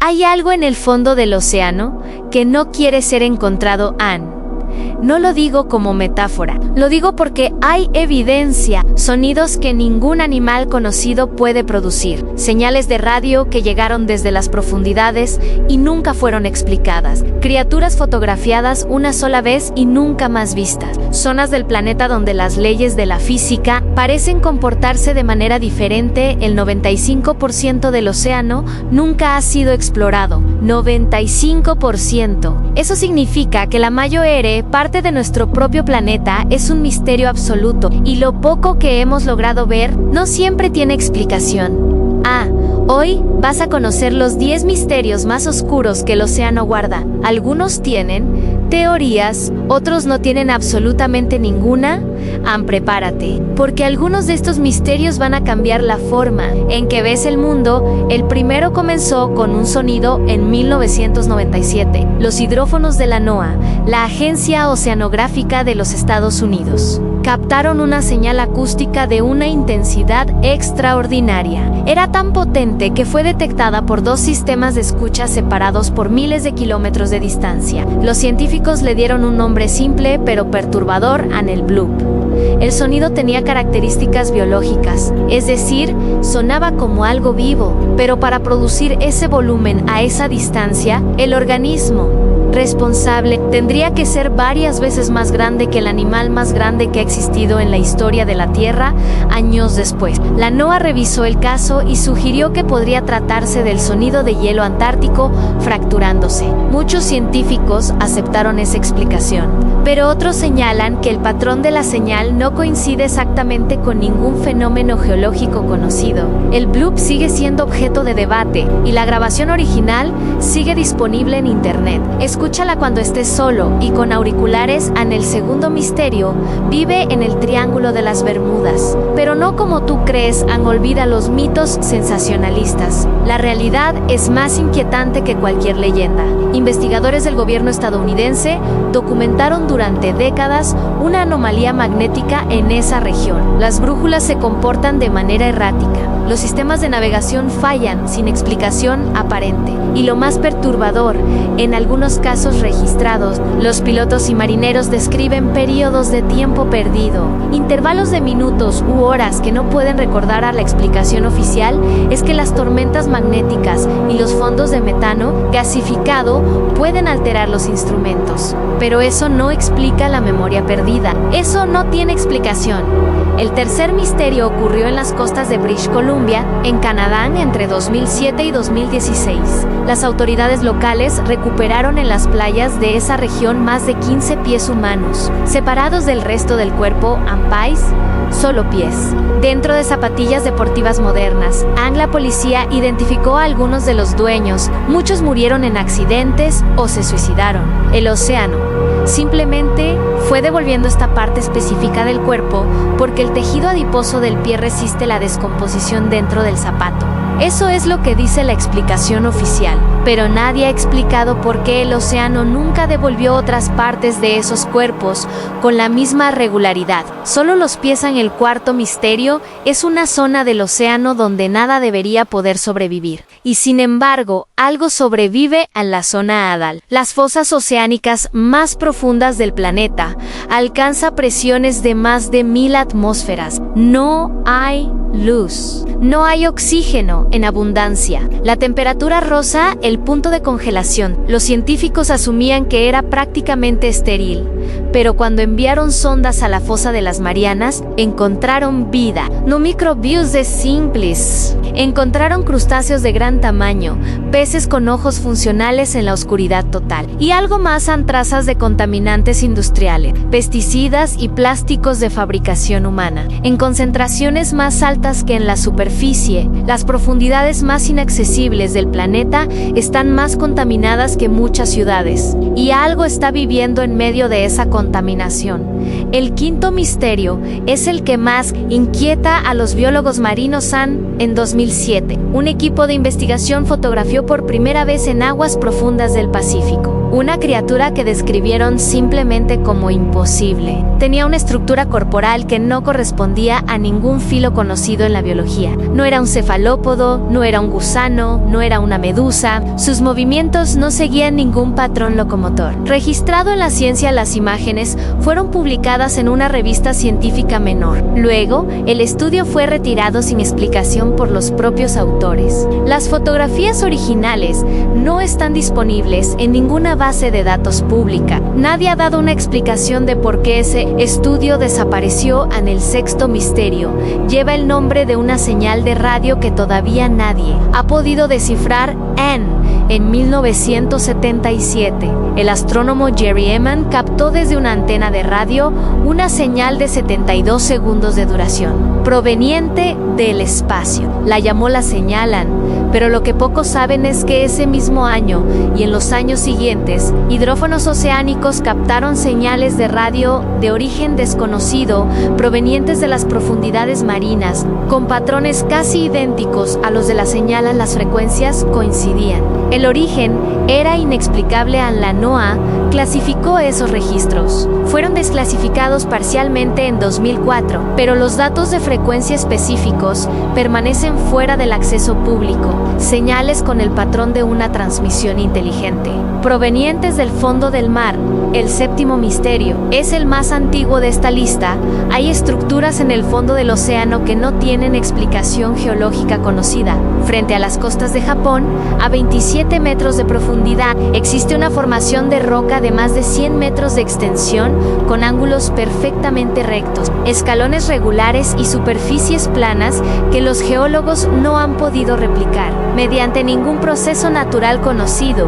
Hay algo en el fondo del océano que no quiere ser encontrado, Anne. No lo digo como metáfora, lo digo porque hay evidencia, sonidos que ningún animal conocido puede producir, señales de radio que llegaron desde las profundidades y nunca fueron explicadas, criaturas fotografiadas una sola vez y nunca más vistas, zonas del planeta donde las leyes de la física parecen comportarse de manera diferente. El 95% del océano nunca ha sido explorado, 95%. Eso significa que la mayor parte de nuestro propio planeta es un misterio absoluto y lo poco que hemos logrado ver no siempre tiene explicación. Hoy vas a conocer los 10 misterios más oscuros que el océano guarda. Algunos tienen teorías, otros no tienen absolutamente ninguna. Prepárate, porque algunos de estos misterios van a cambiar la forma en que ves el mundo. El primero comenzó con un sonido en 1997, los hidrófonos de la NOAA, la Agencia Oceanográfica de los Estados Unidos. Captaron una señal acústica de una intensidad extraordinaria. Era tan potente que fue detectada por 2 sistemas de escucha separados por miles de kilómetros de distancia. Los científicos le dieron un nombre simple pero perturbador: el bloop. El sonido tenía características biológicas, es decir, sonaba como algo vivo, pero para producir ese volumen a esa distancia, el organismo responsable tendría que ser varias veces más grande que el animal más grande que ha existido en la historia de la Tierra. Años después, la NOAA revisó el caso y sugirió que podría tratarse del sonido de hielo antártico fracturándose. Muchos científicos aceptaron esa explicación, pero otros señalan que el patrón de la señal no coincide exactamente con ningún fenómeno geológico conocido. El bloop sigue siendo objeto de debate y la grabación original sigue disponible en internet. Escúchala cuando estés solo y con auriculares. El segundo misterio vive en el Triángulo de las Bermudas, pero no como tú crees. Olvida los mitos sensacionalistas. La realidad es más inquietante que cualquier leyenda. Investigadores del gobierno estadounidense documentaron durante décadas una anomalía magnética en esa región. Las brújulas se comportan de manera errática. Los sistemas de navegación fallan sin explicación aparente. Y lo más perturbador, en algunos casos registrados, los pilotos y marineros describen periodos de tiempo perdido, intervalos de minutos u horas que no pueden recordar. La explicación oficial es que las tormentas magnéticas y los fondos de metano gasificado pueden alterar los instrumentos. Pero eso no explica la memoria perdida. Eso no tiene explicación. El tercer misterio ocurrió en las costas de British Columbia, en Canadá, entre 2007 y 2016. Las autoridades locales recuperaron en las playas de esa región más de 15 pies humanos, separados del resto del cuerpo. Solo pies. Dentro de zapatillas deportivas modernas. La policía identificó a algunos de los dueños. Muchos murieron en accidentes o se suicidaron. El océano simplemente fue devolviendo esta parte específica del cuerpo porque el tejido adiposo del pie resiste la descomposición dentro del zapato. Eso es lo que dice la explicación oficial, pero nadie ha explicado por qué el océano nunca devolvió otras partes de esos cuerpos con la misma regularidad. Solo los pies. El cuarto misterio es una zona del océano donde nada debería poder sobrevivir. Y sin embargo, algo sobrevive en la zona Hadal. Las fosas oceánicas más profundas del planeta alcanza presiones de más de 1000 atmósferas. No hay luz. No hay oxígeno en abundancia. La temperatura roza el punto de congelación. Los científicos asumían que era prácticamente estéril, pero cuando enviaron sondas a la fosa de las Marianas, encontraron vida. No microbios de simples. Encontraron crustáceos de gran tamaño, peces con ojos funcionales en la oscuridad total. Y algo más, trazas de contaminantes industriales, pesticidas y plásticos de fabricación humana, en concentraciones más altas que en la superficie. Las profundidades más inaccesibles del planeta están más contaminadas que muchas ciudades. Y algo está viviendo en medio de esa contaminación. El quinto misterio es el que más inquieta a los biólogos marinos. En 2007, un equipo de investigación fotografió por primera vez en aguas profundas del Pacífico una criatura que describieron simplemente como imposible. Tenía una estructura corporal que no correspondía a ningún filo conocido en la biología. No era un cefalópodo, no era un gusano, no era una medusa. Sus movimientos no seguían ningún patrón locomotor. Registrado en la ciencia, las imágenes fueron publicadas en una revista científica menor. Luego, el estudio fue retirado sin explicación por los propios autores. Las fotografías originales no están disponibles en ninguna base de datos pública. Nadie ha dado una explicación de por qué ese estudio desapareció. En el sexto misterio lleva el nombre de una señal de radio que todavía nadie ha podido descifrar. En 1977, el astrónomo Jerry Ehman captó desde una antena de radio una señal de 72 segundos de duración, proveniente del espacio. La llamó la señal AN, pero lo que pocos saben es que ese mismo año y en los años siguientes, hidrófonos oceánicos captaron señales de radio de origen desconocido provenientes de las profundidades marinas, con patrones casi idénticos a los de la señal. Las frecuencias coincidían. El origen era inexplicable. La NOAA clasificó esos registros. Fueron desclasificados parcialmente en 2004, pero los datos de frecuencia específicos permanecen fuera del acceso público. Señales con el patrón de una transmisión inteligente, provenientes del fondo del mar. El séptimo misterio es el más antiguo de esta lista. Hay estructuras en el fondo del océano que no tienen explicación geológica conocida. Frente a las costas de Japón, a 27 metros de profundidad, existe una formación de roca de más de 100 metros de extensión, con ángulos perfectamente rectos, escalones regulares y superficies planas que los geólogos no han podido replicar mediante ningún proceso natural conocido.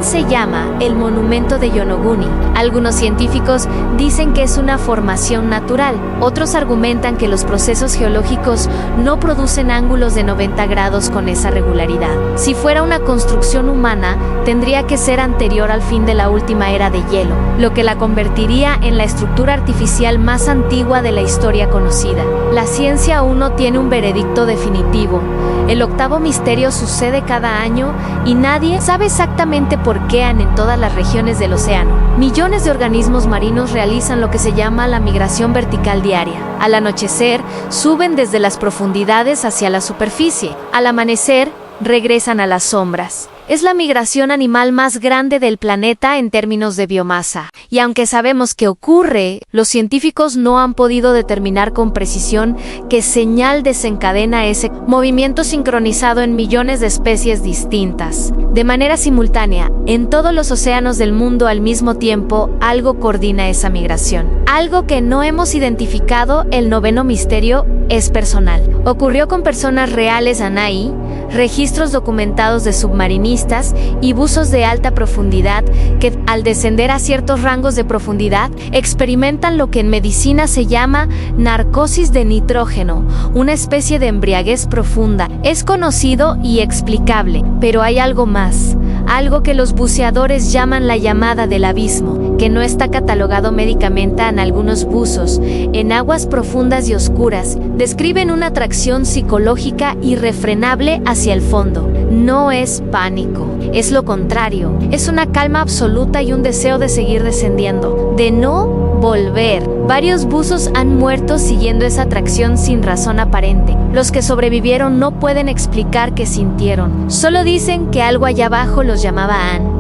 Se llama el monumento de Yonoguni. Algunos científicos dicen que es una formación natural. Otros argumentan que los procesos geológicos no producen ángulos de 90 grados con esa regularidad. Si fuera una construcción humana, tendría que ser anterior al fin de la última era de hielo, lo que la convertiría en la estructura artificial más antigua de la historia conocida. La ciencia aún no tiene un veredicto definitivo. El octavo misterio sucede cada año y nadie sabe exactamente por qué en todas las regiones del océano. Millones de organismos marinos realizan lo que se llama la migración vertical diaria. Al anochecer, suben desde las profundidades hacia la superficie. Al amanecer, regresan a las sombras. Es la migración animal más grande del planeta en términos de biomasa. Y aunque sabemos que ocurre, los científicos no han podido determinar con precisión qué señal desencadena ese movimiento sincronizado en millones de especies distintas. De manera simultánea, en todos los océanos del mundo al mismo tiempo, algo coordina esa migración. Algo que no hemos identificado. El noveno misterio es personal. Ocurrió con personas reales. Hay registros documentados de submarinistas y buzos de alta profundidad que, al descender a ciertos rangos de profundidad, experimentan lo que en medicina se llama narcosis de nitrógeno, una especie de embriaguez profunda. Es conocido y explicable, pero hay algo más, algo que los buceadores llaman la llamada del abismo, que no está catalogado médicamente. En algunos buzos, en aguas profundas y oscuras, describen una atracción psicológica irrefrenable hacia el fondo. No es pánico, es lo contrario, es una calma absoluta y un deseo de seguir descendiendo, de no volver. Varios buzos han muerto siguiendo esa atracción sin razón aparente. Los que sobrevivieron no pueden explicar qué sintieron, solo dicen que algo allá abajo los llamaba Anne.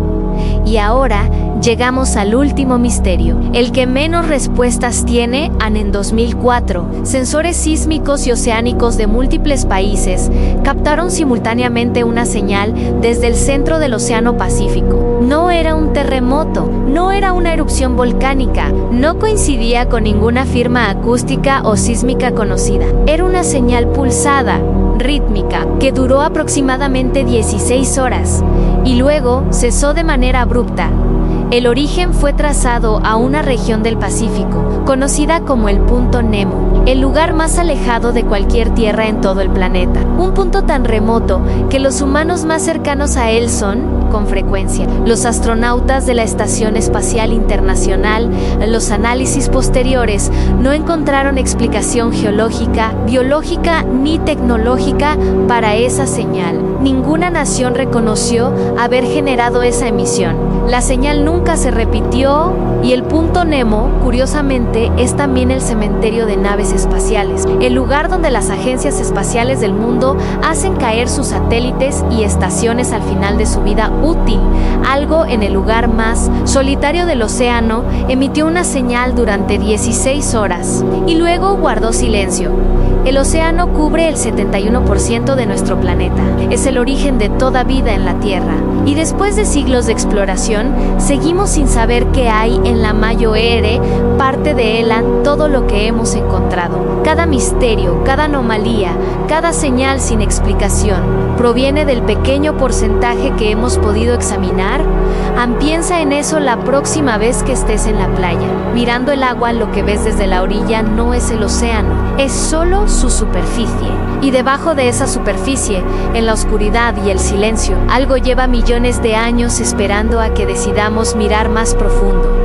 Y ahora llegamos al último misterio, el que menos respuestas tiene. En 2004, sensores sísmicos y oceánicos de múltiples países captaron simultáneamente una señal desde el centro del Océano Pacífico. No era un terremoto, no era una erupción volcánica, no coincidía con ninguna firma acústica o sísmica conocida. Era una señal pulsada, rítmica, que duró aproximadamente 16 horas y luego cesó de manera abrupta. El origen fue trazado a una región del Pacífico, conocida como el Punto Nemo. el lugar más alejado de cualquier tierra en todo el planeta. Un punto tan remoto que los humanos más cercanos a él son, con frecuencia, los astronautas de la Estación Espacial Internacional. Los análisis posteriores no encontraron explicación geológica, biológica ni tecnológica para esa señal. Ninguna nación reconoció haber generado esa emisión. La señal nunca se repitió y el punto Nemo, curiosamente, es también el cementerio de naves espaciales, el lugar donde las agencias espaciales del mundo hacen caer sus satélites y estaciones al final de su vida útil. Algo en el lugar más solitario del océano emitió una señal durante 16 horas y luego guardó silencio. El océano cubre el 71% de nuestro planeta. Es el origen de toda vida en la Tierra. Y después de siglos de exploración, seguimos sin saber qué hay en la Mayo-ERE, parte de Elan, todo lo que hemos encontrado. Cada misterio, cada anomalía, cada señal sin explicación, proviene del pequeño porcentaje que hemos podido examinar. Piensa en eso la próxima vez que estés en la playa. Mirando el agua, lo que ves desde la orilla no es el océano, es solo su superficie. Y debajo de esa superficie, en la oscuridad y el silencio, algo lleva millones de años esperando a que decidamos mirar más profundo.